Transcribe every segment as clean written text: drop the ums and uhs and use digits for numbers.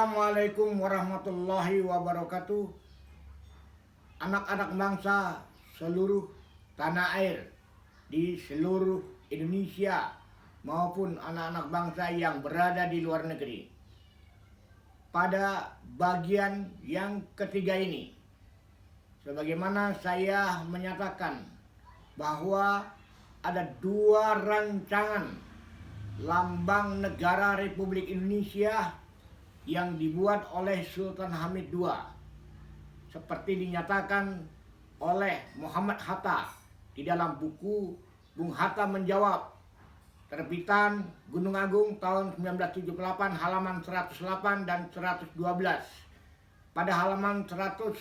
Assalamualaikum warahmatullahi wabarakatuh. Anak-anak bangsa seluruh tanah air di seluruh Indonesia maupun anak-anak bangsa yang berada di luar negeri. Pada bagian yang ketiga ini, sebagaimana saya menyatakan bahwa ada dua rancangan lambang negara Republik Indonesia yang dibuat oleh Sultan Hamid II, seperti dinyatakan oleh Muhammad Hatta di dalam buku Bung Hatta Menjawab, terbitan Gunung Agung tahun 1978, halaman 108 dan 112. Pada halaman 112,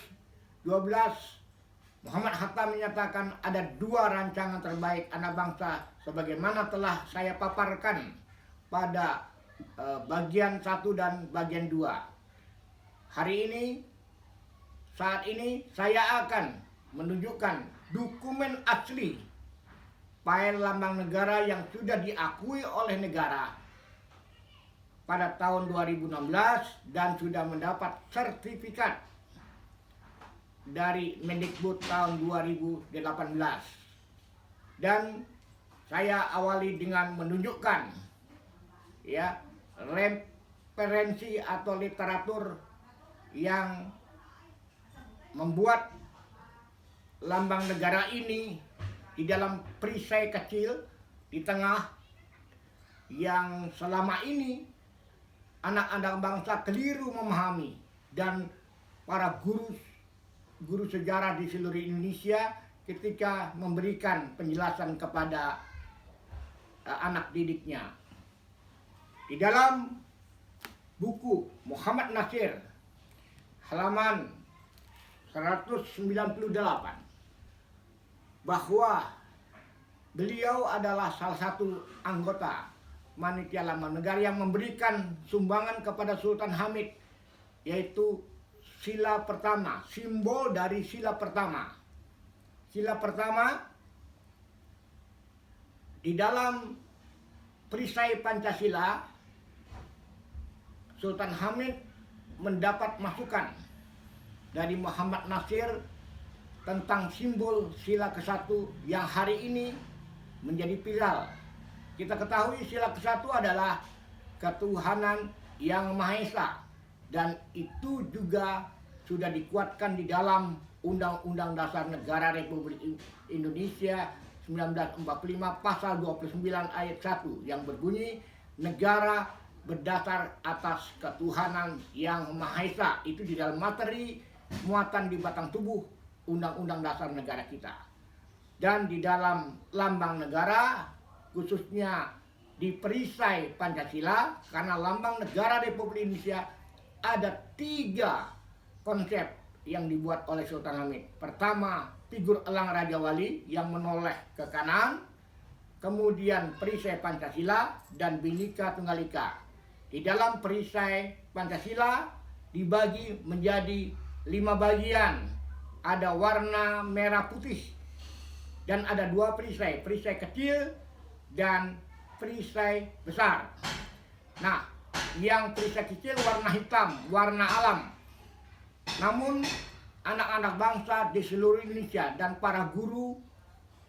Muhammad Hatta menyatakan ada dua rancangan terbaik anak bangsa sebagaimana telah saya paparkan pada bagian 1 dan bagian 2. Saat ini saya akan menunjukkan dokumen asli file lambang negara yang sudah diakui oleh negara pada tahun 2016 dan sudah mendapat sertifikat dari Mendikbud tahun 2018. Dan saya awali dengan menunjukkan referensi atau literatur yang membuat lambang negara ini di dalam perisai kecil di tengah, yang selama ini anak-anak bangsa keliru memahami, dan para guru sejarah di seluruh Indonesia ketika memberikan penjelasan kepada anak didiknya. Di dalam buku Muhammad Nasir halaman 198 bahwa beliau adalah salah satu anggota Panitia Lambang Negara yang memberikan sumbangan kepada Sultan Hamid, yaitu sila pertama, simbol dari sila pertama. Sila pertama di dalam perisai Pancasila, Sultan Hamid mendapat masukan dari Muhammad Nasir tentang simbol sila ke-1 yang hari ini menjadi viral. Kita ketahui sila ke-1 adalah ketuhanan yang Maha Esa, dan itu juga sudah dikuatkan di dalam Undang-Undang Dasar Negara Republik Indonesia 1945 pasal 29 ayat 1 yang berbunyi, negara berdasar atas ketuhanan yang Maha Esa. Itu di dalam materi muatan di batang tubuh Undang-Undang Dasar Negara kita. Dan di dalam lambang negara, khususnya di perisai Pancasila, karena lambang negara Republik Indonesia ada 3 konsep yang dibuat oleh Sultan Hamid. Pertama, figur elang Raja Wali yang menoleh ke kanan, kemudian perisai Pancasila, dan Bhinneka Tunggal Ika. Di dalam perisai Pancasila dibagi menjadi 5 bagian. Ada warna merah putih, dan ada 2 perisai, perisai kecil dan perisai besar. Nah, yang perisai kecil warna hitam, warna alam. Namun anak-anak bangsa di seluruh Indonesia dan para guru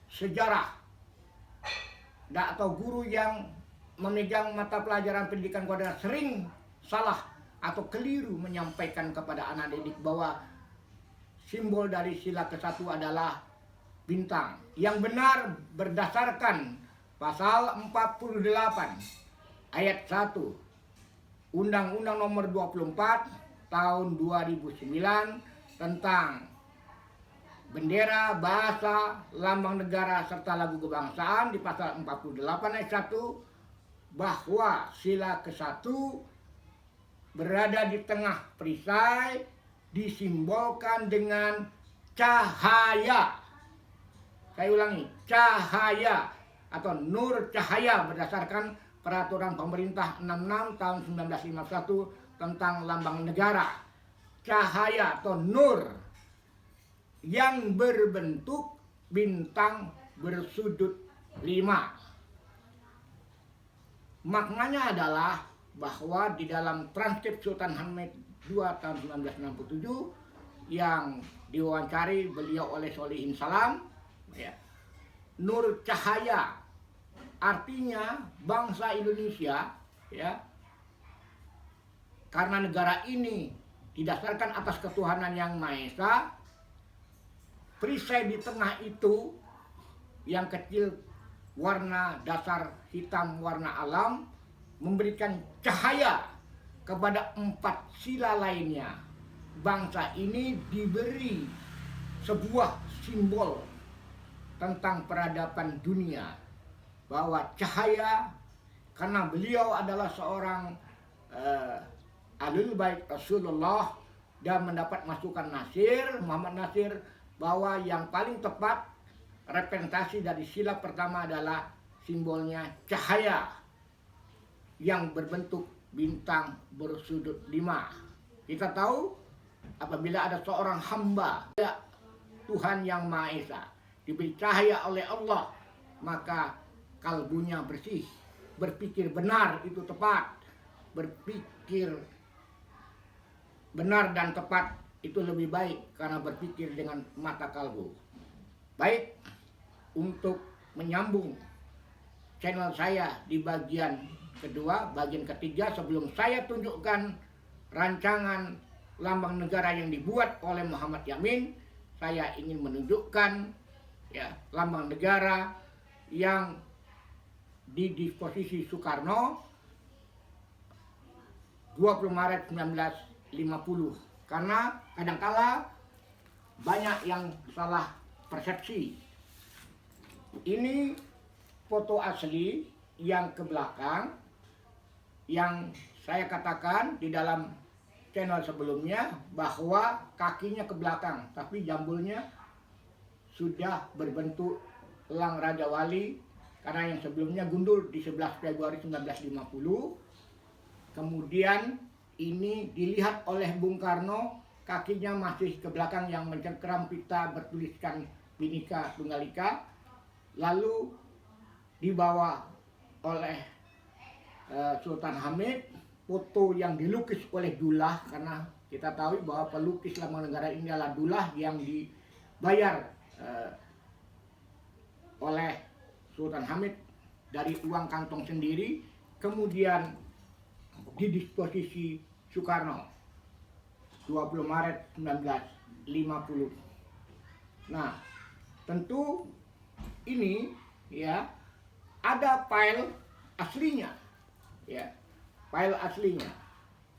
sejarah atau guru yang memegang mata pelajaran pendidikan kodrat sering salah atau keliru menyampaikan kepada anak didik bahwa simbol dari sila ke-1 adalah bintang. Yang benar berdasarkan pasal 48 ayat 1 Undang-Undang Nomor 24 tahun 2009 tentang bendera, bahasa, lambang negara serta lagu kebangsaan, di pasal 48 ayat 1 bahwa sila ke-1 berada di tengah perisai, disimbolkan dengan cahaya. Saya ulangi, cahaya atau nur cahaya berdasarkan peraturan pemerintah 66 tahun 1951 tentang lambang negara. Cahaya atau nur yang berbentuk bintang bersudut 5. Maknanya adalah bahwa di dalam transkrip Sultan Hamid II tahun 1967 yang diwawancari beliau oleh Solihin Salam, ya, nur cahaya artinya bangsa Indonesia, ya, karena negara ini didasarkan atas ketuhanan yang Maha Esa. Perisai di tengah itu yang kecil warna dasar hitam warna alam memberikan cahaya kepada 4 sila lainnya. Bangsa ini diberi sebuah simbol tentang peradaban dunia, bahwa cahaya karena beliau adalah seorang Ahlul Bait Rasulullah dan mendapat masukan Muhammad Nasir, bahwa yang paling tepat representasi dari sila pertama adalah simbolnya cahaya yang berbentuk bintang bersudut 5. Kita tahu apabila ada seorang hamba Tuhan yang Maha Esa diberi cahaya oleh Allah, maka kalbunya bersih, berpikir benar itu tepat, berpikir benar dan tepat itu lebih baik karena berpikir dengan mata kalbu. Baik, untuk menyambung channel saya di bagian kedua, bagian ketiga, sebelum saya tunjukkan rancangan lambang negara yang dibuat oleh Muhammad Yamin, saya ingin menunjukkan, ya, lambang negara yang di disposisi Soekarno 20 Maret 1950. Karena kadangkala banyak yang salah persepsi. Ini foto asli yang ke belakang yang saya katakan di dalam channel sebelumnya bahwa kakinya ke belakang, tapi jambulnya sudah berbentuk elang Raja Wali, karena yang sebelumnya gundul di 11 Februari 1950. Kemudian ini dilihat oleh Bung Karno, kakinya masih ke belakang yang mencengkeram pita bertuliskan Bhinneka Tunggal Ika. Lalu dibawa oleh Sultan Hamid, foto yang dilukis oleh Dullah, karena kita tahu bahwa pelukis lambang negara ini adalah Dullah yang dibayar oleh Sultan Hamid dari uang kantong sendiri, kemudian di disposisi Soekarno 20 Maret 1950. Nah, tentu ini, ya, ada file aslinya, ya, file aslinya.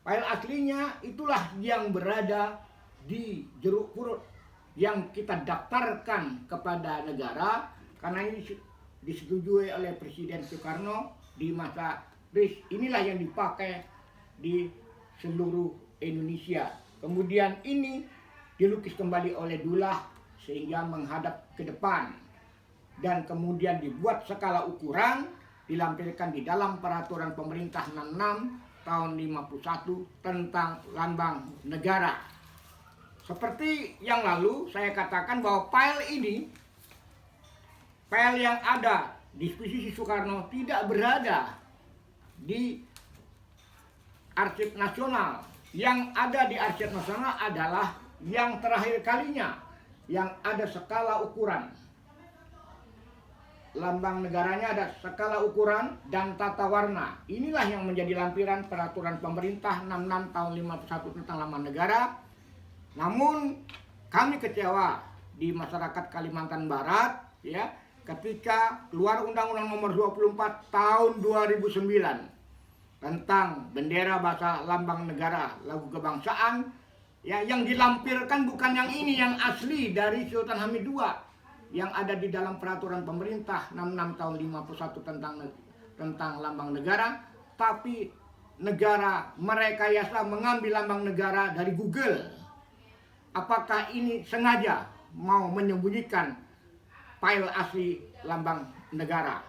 File aslinya itulah yang berada di jeruk purut yang kita daftarkan kepada negara, karena ini disetujui oleh Presiden Soekarno di masa BRIS. Inilah yang dipakai di seluruh Indonesia. Kemudian ini dilukis kembali oleh Dullah sehingga menghadap ke depan, dan kemudian dibuat skala ukuran, dilampirkan di dalam peraturan pemerintah 66 tahun 51 tentang lambang negara. Seperti yang lalu saya katakan bahwa file yang ada di disposisi Soekarno tidak berada di Arsip Nasional. Yang ada di Arsip Nasional adalah yang terakhir kalinya yang ada skala ukuran. Lambang negaranya ada skala ukuran dan tata warna. Inilah yang menjadi lampiran peraturan pemerintah 66 tahun 51 tentang lambang negara. Namun kami kecewa di masyarakat Kalimantan Barat, ya, ketika keluar Undang-Undang Nomor 24 tahun 2009 tentang bendera, bahasa, lambang negara, lagu kebangsaan, ya, yang dilampirkan bukan yang ini, yang asli dari Sultan Hamid II yang ada di dalam peraturan pemerintah 66 tahun 51 tentang lambang negara, tapi negara merekayasa mengambil lambang negara dari Google. Apakah ini sengaja mau menyembunyikan file asli lambang negara?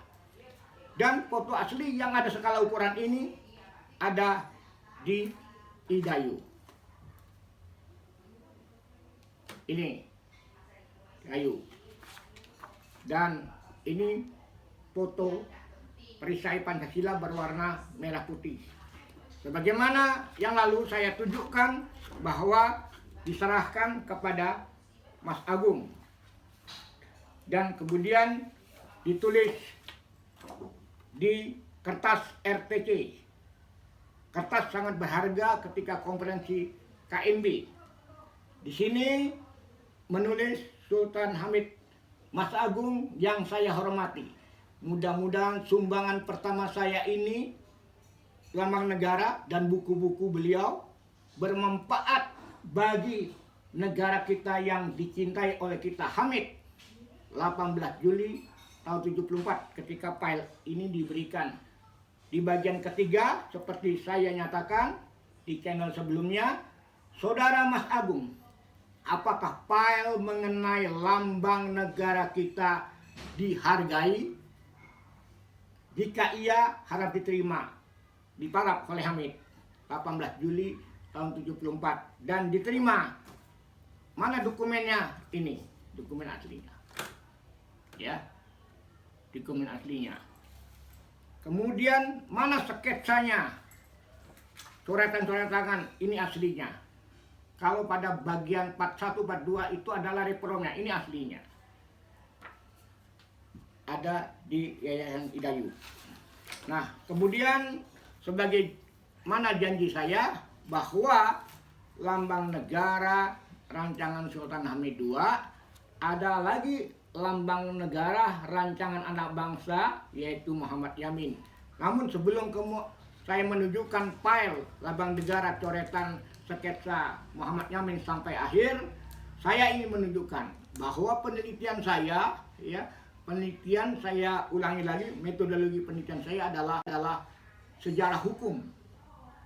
Dan foto asli yang ada skala ukuran ini ada di Idayu. Ini kayu. Dan ini foto perisai Pancasila berwarna merah putih. Sebagaimana yang lalu saya tunjukkan bahwa diserahkan kepada Mas Agung dan kemudian ditulis di kertas RTC. Kertas sangat berharga ketika konferensi KMB. Di sini menulis Sultan Hamid Mas Agung yang saya hormati. Mudah-mudahan sumbangan pertama saya ini, lambang negara dan buku-buku beliau, bermanfaat bagi negara kita yang dicintai oleh kita. Hamid, 18 Juli tahun 74 ketika file ini diberikan. Di bagian ketiga, seperti saya nyatakan di channel sebelumnya, Saudara Mas Agung, apakah file mengenai lambang negara kita dihargai? Jika iya, harap diterima. Diparaf oleh Hamid, 18 Juli tahun 74 dan diterima. Mana dokumennya? Ini dokumen aslinya. Ya, dokumen aslinya. Kemudian mana sketsanya? Coretan-coretan ini aslinya. Kalau pada bagian 41, 42 itu adalah repromnya, ini aslinya. Ada di Yayasan Idayu. Nah, kemudian sebagai mana janji saya bahwa lambang negara rancangan Sultan Hamid II ada lagi lambang negara rancangan anak bangsa yaitu Muhammad Yamin. Namun sebelum saya menunjukkan file lambang negara coretan sketsa Muhammad Yamin sampai akhir, saya ingin menunjukkan bahwa penelitian saya, ulangi lagi, metodologi penelitian saya adalah sejarah hukum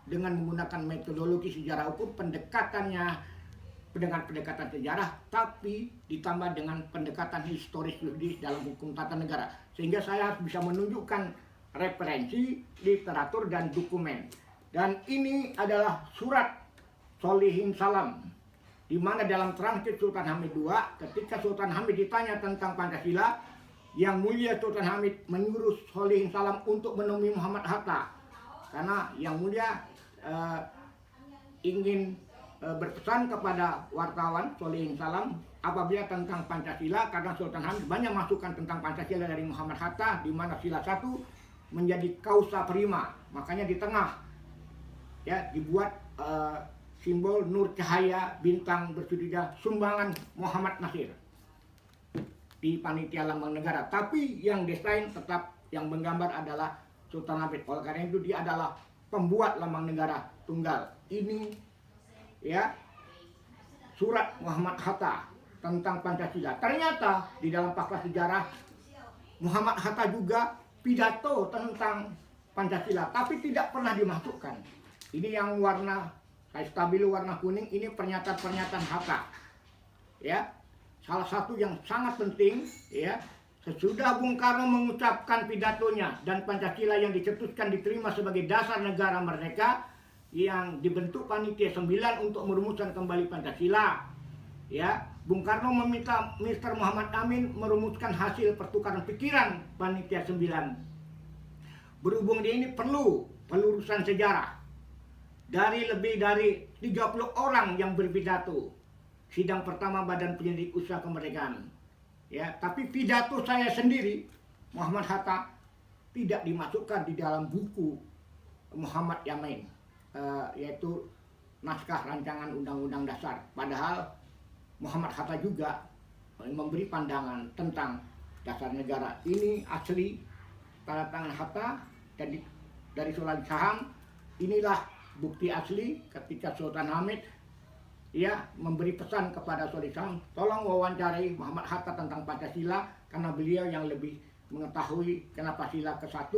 dengan menggunakan metodologi sejarah hukum, pendekatannya dengan pendekatan sejarah, tapi ditambah dengan pendekatan historis juridis dalam hukum tata negara, sehingga saya harus bisa menunjukkan referensi, literatur, dan dokumen. Dan ini adalah surat Solihin Salam, di mana dalam transkip Sultan Hamid II, ketika Sultan Hamid ditanya tentang Pancasila, Yang Mulia Sultan Hamid menyuruh Solihin Salam untuk menemui Muhammad Hatta, karena Yang Mulia ingin berpesan kepada wartawan Solihin Salam apabila tentang Pancasila, karena Sultan Hamid banyak masukan tentang Pancasila dari Muhammad Hatta, di mana sila 1 menjadi kausa prima. Makanya di tengah dibuat simbol nur cahaya bintang bersujud sumbangan Muhammad Nasir di panitia lambang negara. Tapi yang desain tetap yang menggambar adalah Sultan Hamid. Oleh karena itu dia adalah pembuat lambang negara tunggal. Ini surat Muhammad Hatta tentang Pancasila. Ternyata di dalam fakta sejarah Muhammad Hatta juga pidato tentang Pancasila, tapi tidak pernah dimasukkan. Ini yang warna stabilo warna kuning, ini pernyataan-pernyataan Hatta. Salah satu yang sangat penting, sesudah Bung Karno mengucapkan pidatonya dan Pancasila yang dicetuskan diterima sebagai dasar negara merdeka, yang dibentuk panitia 9 untuk merumuskan kembali Pancasila. Bung Karno meminta Mr. Muhammad Amin merumuskan hasil pertukaran pikiran panitia 9. Berhubung dia ini perlu pelurusan sejarah dari lebih dari 30 orang yang berpidato sidang pertama Badan Penyelidik Usaha Kemerdekaan. Tapi pidato saya sendiri Muhammad Hatta tidak dimasukkan di dalam buku Muhammad Yamin, yaitu naskah rancangan Undang-Undang Dasar. Padahal Muhammad Hatta juga memberi pandangan tentang dasar negara. Ini asli tanda tangan Hatta dari Sultan Saham. Inilah bukti asli ketika Sultan Hamid memberi pesan kepada Sultan Saham, tolong wawancarai Muhammad Hatta tentang Pancasila, karena beliau yang lebih mengetahui kenapa sila ke-1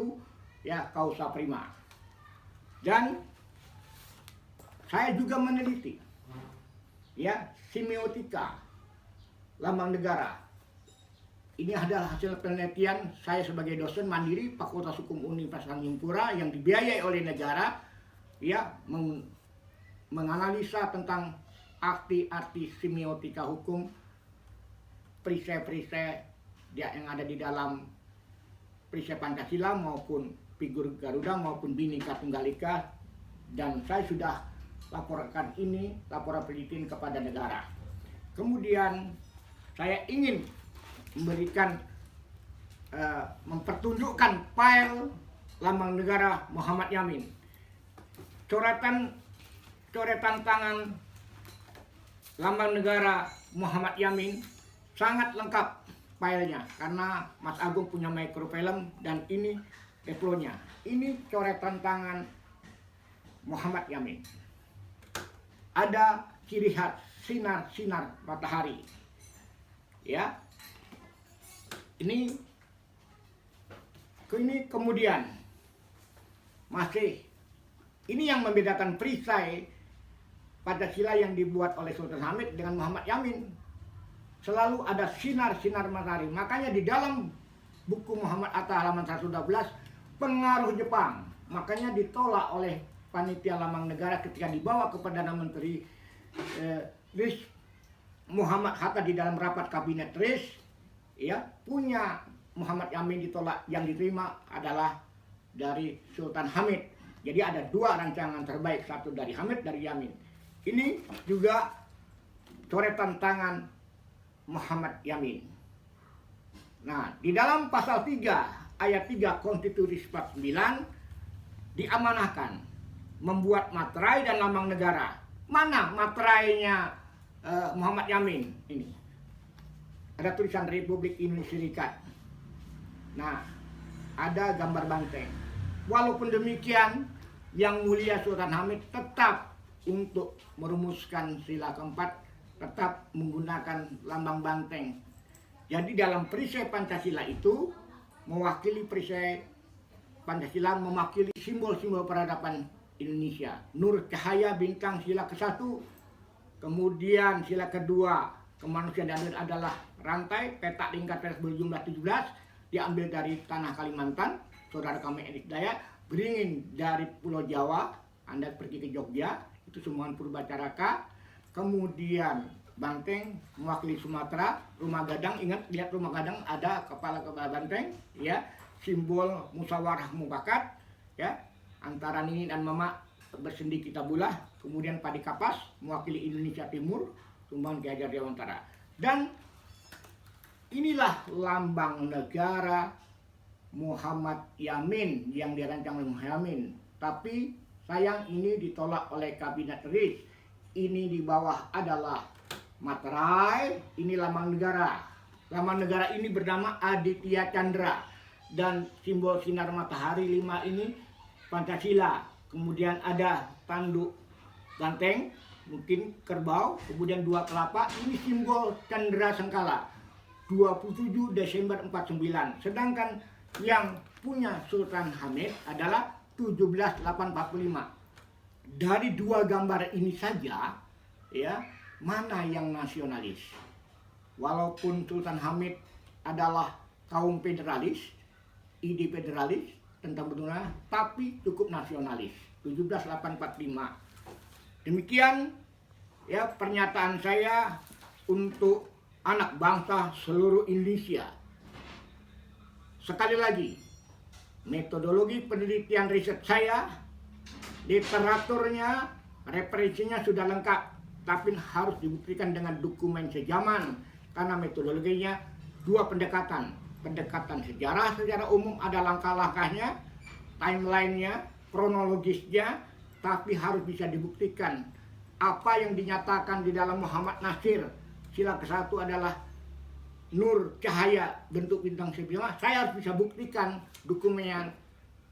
kausa prima. Dan saya juga meneliti semiotika lambang negara. Ini adalah hasil penelitian saya sebagai dosen mandiri Fakultas Hukum Universitas Tanjungpura yang dibiayai oleh negara, menganalisa tentang arti-arti semiotika hukum, perisai-perisai yang ada di dalam perisai Pancasila maupun figur Garuda maupun Bhinneka Tunggal Ika dan saya sudah laporkan ini, laporan penelitian kepada negara. Kemudian saya ingin memberikan mempertunjukkan file lambang negara Muhammad Yamin. Coretan tangan lambang negara Muhammad Yamin sangat lengkap filenya, karena Mas Agung punya microfilm dan ini deplonya. Ini coretan tangan Muhammad Yamin. Ada ciri khas sinar matahari. Ya. Ini kemudian masih ini yang membedakan perisai Pancasila yang dibuat oleh Sultan Hamid dengan Muhammad Yamin. Selalu ada sinar matahari. Makanya di dalam buku Muhammad Atta halaman 112 pengaruh Jepang. Makanya ditolak oleh panitia lambang negara ketika dibawa ke Perdana Menteri RIS Muhammad Hatta di dalam rapat kabinet RIS, ya, punya Muhammad Yamin ditolak. Yang diterima adalah dari Sultan Hamid. Jadi ada dua rancangan terbaik, satu dari Hamid, dari Yamin. Ini juga coretan tangan Muhammad Yamin. Nah, di dalam pasal 3 ayat 3 Konstitusi 49 diamanahkan membuat materai dan lambang negara. Mana materainya Muhammad Yamin ini? Ada tulisan Republik Indonesia Serikat. Nah, ada gambar banteng. Walaupun demikian, Yang Mulia Sultan Hamid tetap untuk merumuskan sila keempat tetap menggunakan lambang banteng. Jadi dalam perisai Pancasila itu mewakili perisai Pancasila, mewakili simbol-simbol peradaban Indonesia. Nur, cahaya, bintang, sila ke-1. Kemudian sila kedua, kemanusiaan dan adil adalah rantai, petak lingkar pers berjumlah 17, diambil dari tanah Kalimantan, saudara kami Edik Daya. Beringin dari Pulau Jawa, Anda pergi ke Jogja, itu semua Purbacaraka. Kemudian banteng mewakili Sumatera, rumah gadang, ingat lihat rumah gadang ada kepala banteng, ya, simbol musyawarah mufakat, ya, antara Nini dan Mama bersendi Kitabullah. Kemudian padi kapas mewakili Indonesia Timur, tumbang Ki Hajar Dewantara. Dan inilah lambang negara Muhammad Yamin yang dirancang oleh Muhammad Yamin. Tapi sayang ini ditolak oleh kabinet RIS. Ini di bawah adalah materai, ini lambang negara. Lambang negara ini bernama Aditya Chandra. Dan simbol sinar matahari 5 ini Pancasila. Kemudian ada tanduk banteng, mungkin kerbau, kemudian 2 kelapa, ini simbol Chandra Sengkala. 27 Desember 49. Sedangkan yang punya Sultan Hamid adalah 17/845. Dari 2 gambar ini saja, ya, mana yang nasionalis? Walaupun Sultan Hamid adalah kaum federalis, ide federalis tentang bentuknya, tapi cukup nasionalis. 17/845. Demikian ya pernyataan saya untuk anak bangsa seluruh Indonesia. Sekali lagi, metodologi penelitian riset saya, literaturnya, referensinya sudah lengkap, tapi harus dibuktikan dengan dokumen sejaman, karena metodologinya 2 pendekatan. Pendekatan sejarah secara umum ada langkah-langkahnya, timelinenya, kronologisnya, tapi harus bisa dibuktikan. Apa yang dinyatakan di dalam Muhammad Nasir, sila ke-1 adalah nur, cahaya, bentuk bintang sebila, saya harus bisa buktikan dokumennya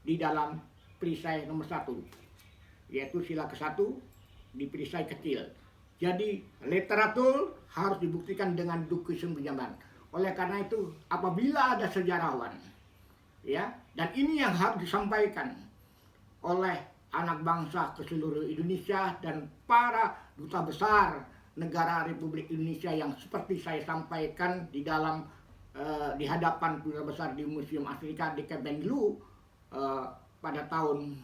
di dalam perisai nomor 1, yaitu sila ke-1 di perisai kecil. Jadi literatur harus dibuktikan dengan dokumen penjaman. Oleh karena itu, apabila ada sejarawan, ya, dan ini yang harus disampaikan oleh anak bangsa ke seluruh Indonesia dan para duta besar negara Republik Indonesia yang seperti saya sampaikan di dalam di hadapan duta besar di Museum Afrika di Kebenlu pada tahun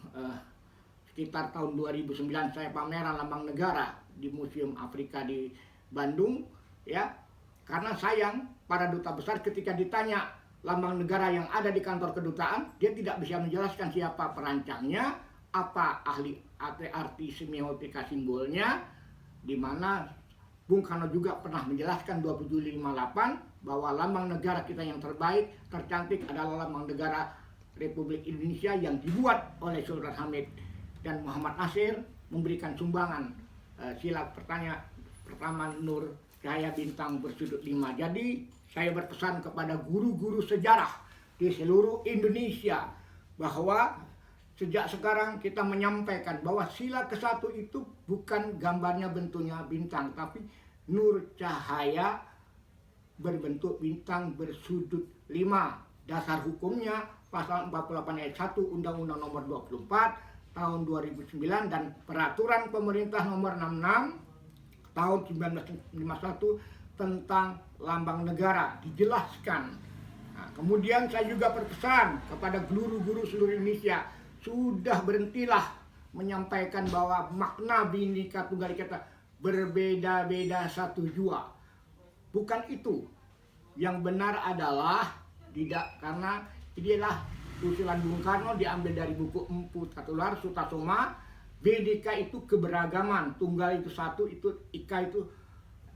sekitar tahun 2009 saya pameran lambang negara di Museum Afrika di Bandung, ya. Karena sayang para duta besar ketika ditanya lambang negara yang ada di kantor kedutaan, dia tidak bisa menjelaskan siapa perancangnya, apa ahli arti semiotika simbolnya, di mana Bung Karno juga pernah menjelaskan 27 Juli 58 bahwa lambang negara kita yang terbaik, tercantik adalah lambang negara Republik Indonesia yang dibuat oleh Sultan Hamid dan Muhammad Nasir, memberikan sumbangan sila pertama Nur Cahaya Bintang bersudut 5. Jadi saya berpesan kepada guru-guru sejarah di seluruh Indonesia bahwa sejak sekarang kita menyampaikan bahwa sila ke-1 itu bukan gambarnya bentuknya bintang, tapi nur cahaya berbentuk bintang bersudut 5. Dasar hukumnya pasal 48 ayat 1 Undang-Undang Nomor 24 tahun 2009 dan Peraturan Pemerintah Nomor 66 tahun 1951 tentang lambang negara dijelaskan. Nah, kemudian saya juga berpesan kepada guru-guru seluruh Indonesia, sudah berhentilah menyampaikan bahwa makna Bhinneka Tunggal Ika berbeda-beda satu jua. Bukan itu. Yang benar adalah tidak, karena inilah usulan Bung Karno diambil dari buku Empu Tatular Sutasoma. Bhinneka itu keberagaman, tunggal itu satu, itu ika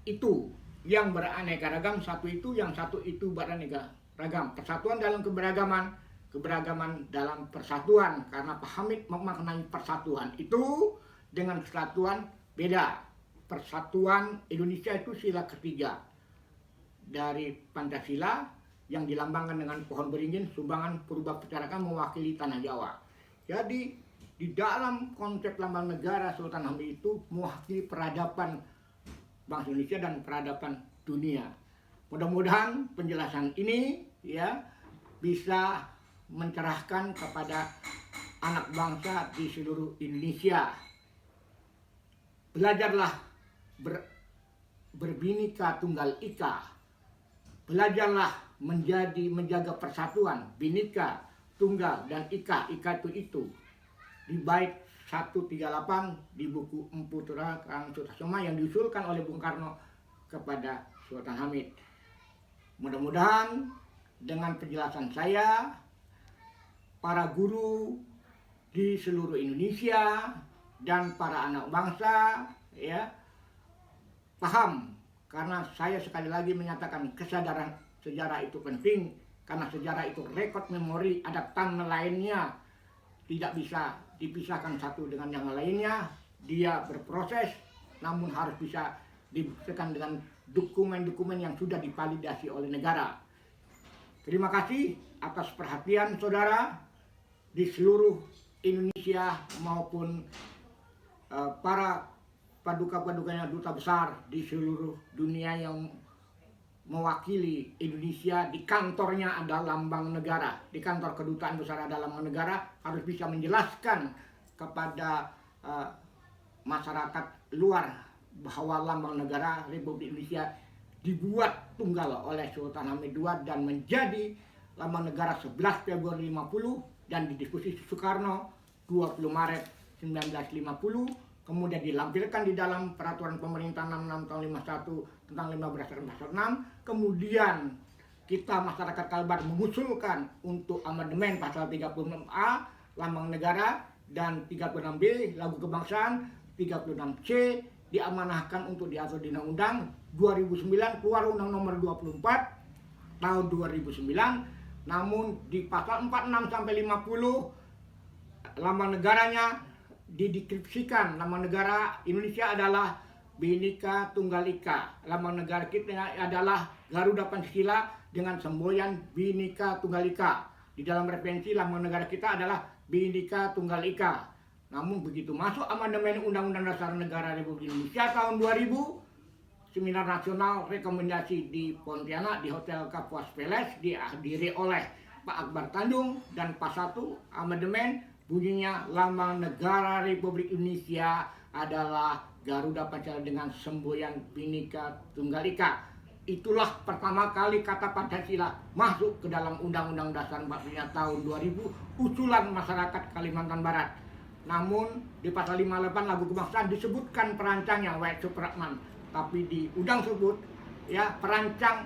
itu yang beraneka ragam, satu itu, yang satu itu beraneka ragam. Persatuan dalam keberagaman, keberagaman dalam persatuan, karena Pak Hamid memaknai persatuan itu dengan kesatuan beda. Persatuan Indonesia itu sila ketiga dari Pancasila yang dilambangkan dengan pohon beringin, sumbangan purba percarakan mewakili tanah Jawa. Jadi di dalam konsep lambang negara Sultan Hamid itu mewakili peradaban bangsa Indonesia dan peradaban dunia. Mudah-mudahan penjelasan ini ya bisa mencerahkan kepada anak bangsa di seluruh Indonesia. Belajarlah berbhinneka tunggal ika. Belajarlah menjaga persatuan, bhinneka, tunggal dan ika. Ika itu di bait 138 di buku Empu Tatular Sutasoma yang diusulkan oleh Bung Karno kepada Sultan Hamid. Mudah-mudahan dengan penjelasan saya, para guru di seluruh Indonesia dan para anak bangsa ya paham, karena saya sekali lagi menyatakan kesadaran sejarah itu penting, karena sejarah itu rekod memori, ada tangan lainnya, tidak bisa dipisahkan satu dengan yang lainnya. Dia berproses, namun harus bisa dibuktikan dengan dokumen-dokumen yang sudah divalidasi oleh negara. Terima kasih atas perhatian saudara di seluruh Indonesia maupun para paduka-padukanya duta besar di seluruh dunia yang mewakili Indonesia. Di kantornya ada lambang negara, di kantor kedutaan besar ada lambang negara, harus bisa menjelaskan kepada masyarakat luar bahwa lambang negara Republik Indonesia dibuat tunggal oleh Sultan Hamid II dan menjadi lambang negara 11 Februari 50 dan didiskusi Soekarno 20 Maret 1950. Kemudian dilampirkan di dalam Peraturan Pemerintah 66 tahun 51 tentang 15/6. Kemudian kita masyarakat Kalbar mengusulkan untuk amandemen pasal 36A lambang negara dan 36B lagu kebangsaan, 36C diamanahkan untuk diatur di undang-undang. 2009 keluar Undang Nomor 24 tahun 2009. Namun di pasal 46 sampai 50 lambang negaranya dideskripsikan, lambang negara Indonesia adalah Bhinneka Tunggal Ika. Lambang negara kita adalah Garuda Pancasila dengan semboyan Bhinneka Tunggal Ika. Di dalam referensi lambang negara kita adalah Bhinneka Tunggal Ika. Namun begitu masuk amandemen Undang-Undang Dasar Negara Republik Indonesia tahun 2000, seminar nasional rekomendasi di Pontianak di Hotel Kapuas Palace dihadiri oleh Pak Akbar Tanjung, dan pas 1 amandemen bunyinya lambang negara Republik Indonesia adalah Garuda Pancasila dengan semboyan Bhinneka Tunggal Ika. Itulah pertama kali kata Pancasila masuk ke dalam Undang-Undang Dasar 45 tahun 2000 usulan masyarakat Kalimantan Barat. Namun di pasal 58 lagu kebangsaan disebutkan perancangnya W. Supratman, tapi di undang tersebut ya perancang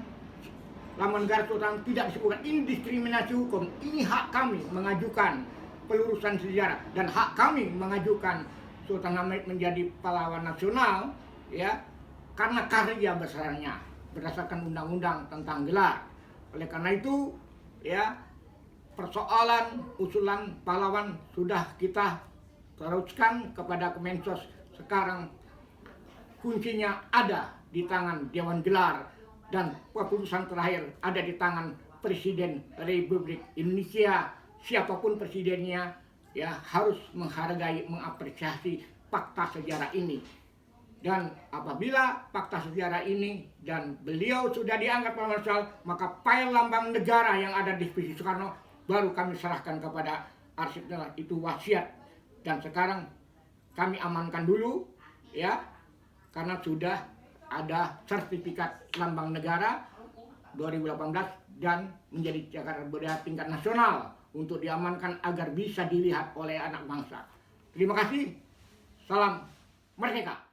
lambang negara Sultan tidak disebutkan. Ini diskriminasi hukum. Ini hak kami mengajukan pelurusan sejarah dan hak kami mengajukan Sultan Hamid menjadi pahlawan nasional ya karena karya besarnya berdasarkan undang-undang tentang gelar. Oleh karena itu ya persoalan usulan pahlawan sudah kita teruskan kepada Kemensos. Sekarang kuncinya ada di tangan Dewan Gelar dan keputusan terakhir ada di tangan Presiden Republik Indonesia. Siapapun presidennya ya harus menghargai, mengapresiasi fakta sejarah ini. Dan apabila fakta sejarah ini dan beliau sudah diangkat marsial, maka file lambang negara yang ada di Divisi Soekarno baru kami serahkan kepada arsipnya, itu wasiat. Dan sekarang kami amankan dulu ya, karena sudah ada sertifikat lambang negara 2018 dan menjadi cagar budaya tingkat nasional untuk diamankan agar bisa dilihat oleh anak bangsa. Terima kasih. Salam merdeka.